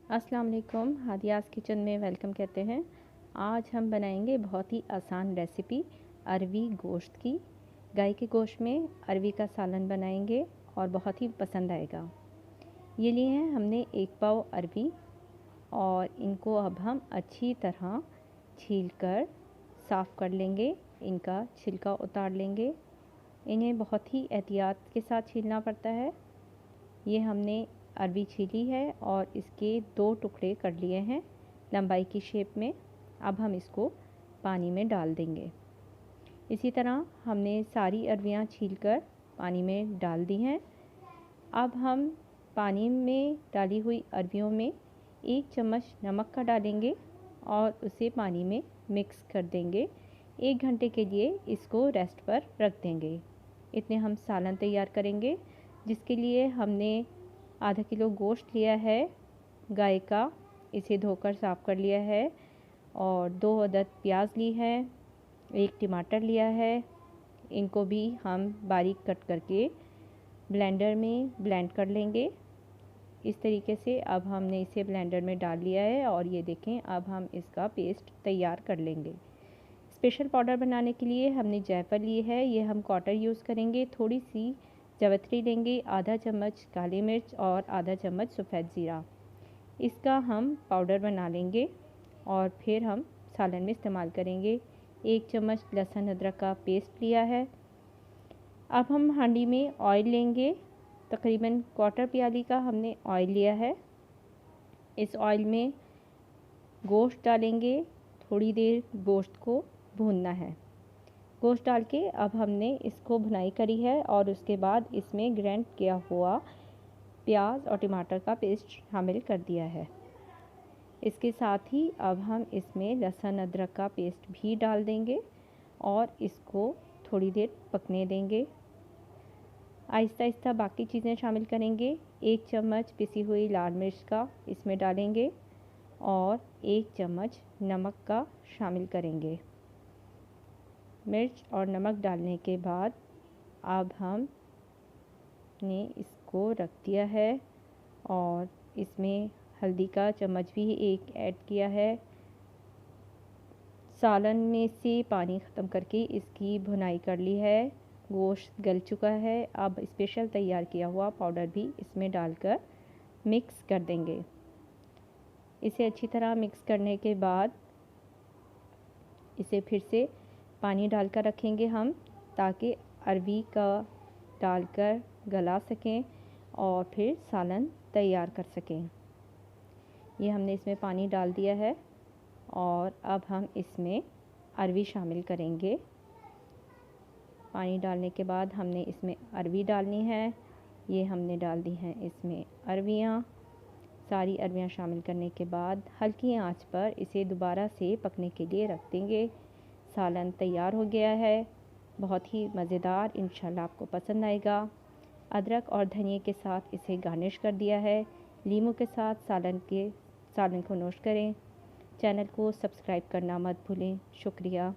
अस्सलाम वालेकुम, हादियाज़ किचन में वेलकम कहते हैं। आज हम बनाएंगे बहुत ही आसान रेसिपी अरवी गोश्त की। गाय के गोश्त में अरवी का सालन बनाएंगे और बहुत ही पसंद आएगा। ये लिए हैं हमने 1 पाव अरवी और इनको अब हम अच्छी तरह छीलकर साफ़ कर लेंगे। इनका छिलका उतार लेंगे। इन्हें बहुत ही एहतियात के साथ छीलना पड़ता है। ये हमने अरवी छीली है और इसके 2 टुकड़े कर लिए हैं लंबाई की शेप में। अब हम इसको पानी में डाल देंगे। इसी तरह हमने सारी अरवियां छीलकर पानी में डाल दी हैं। अब हम पानी में डाली हुई अरवियों में 1 चम्मच नमक का डालेंगे और उसे पानी में मिक्स कर देंगे। 1 घंटे के लिए इसको रेस्ट पर रख देंगे। इतने हम सालन तैयार करेंगे, जिसके लिए हमने आधा किलो गोश्त लिया है गाय का। इसे धोकर साफ़ कर लिया है और 2 अदद प्याज ली है, 1 टमाटर लिया है। इनको भी हम बारीक कट करके ब्लेंडर में ब्लेंड कर लेंगे। इस तरीके से अब हमने इसे ब्लेंडर में डाल लिया है और ये देखें, अब हम इसका पेस्ट तैयार कर लेंगे। स्पेशल पाउडर बनाने के लिए हमने जायफल ली है, ये हम क्वार्टर यूज़ करेंगे। थोड़ी सी जावित्री लेंगे, आधा चम्मच काली मिर्च और आधा चम्मच सफ़ेद ज़ीरा। इसका हम पाउडर बना लेंगे और फिर हम सालन में इस्तेमाल करेंगे। 1 चम्मच लहसुन अदरक का पेस्ट लिया है। अब हम हांडी में ऑयल लेंगे, तकरीबन क्वार्टर प्याली का हमने ऑयल लिया है। इस ऑयल में गोश्त डालेंगे। थोड़ी देर गोश्त को भूनना है। गोश्त डाल के अब हमने इसको भुनाई करी है और उसके बाद इसमें ग्राइंड किया हुआ प्याज और टमाटर का पेस्ट शामिल कर दिया है। इसके साथ ही अब हम इसमें लहसुन अदरक का पेस्ट भी डाल देंगे और इसको थोड़ी देर पकने देंगे। आहिस्ता आहिस्ता बाकी चीज़ें शामिल करेंगे। 1 चम्मच पिसी हुई लाल मिर्च का इसमें डालेंगे और 1 चम्मच नमक का शामिल करेंगे। मिर्च और नमक डालने के बाद अब हमने इसको रख दिया है और इसमें हल्दी का चम्मच भी 1 ऐड किया है। सालन में से पानी ख़त्म करके इसकी भुनाई कर ली है। गोश्त गल चुका है। अब स्पेशल तैयार किया हुआ पाउडर भी इसमें डालकर मिक्स कर देंगे। इसे अच्छी तरह मिक्स करने के बाद इसे फिर से पानी डालकर रखेंगे हम, ताकि अरवी का डालकर गला सकें और फिर सालन तैयार कर सकें। ये हमने इसमें पानी डाल दिया है और अब हम इसमें अरवी शामिल करेंगे। पानी डालने के बाद हमने इसमें अरवी डालनी है। ये हमने डाल दी हैं इसमें अरवियाँ। सारी अरवियाँ शामिल करने के बाद हल्की आंच पर इसे दोबारा से पकने के लिए रख देंगे। सालन तैयार हो गया है, बहुत ही मज़ेदार, इंशाल्लाह आपको पसंद आएगा। अदरक और धनिए के साथ इसे गार्निश कर दिया है। लीमू के साथ सालन को नोश करें। चैनल को सब्सक्राइब करना मत भूलें। शुक्रिया।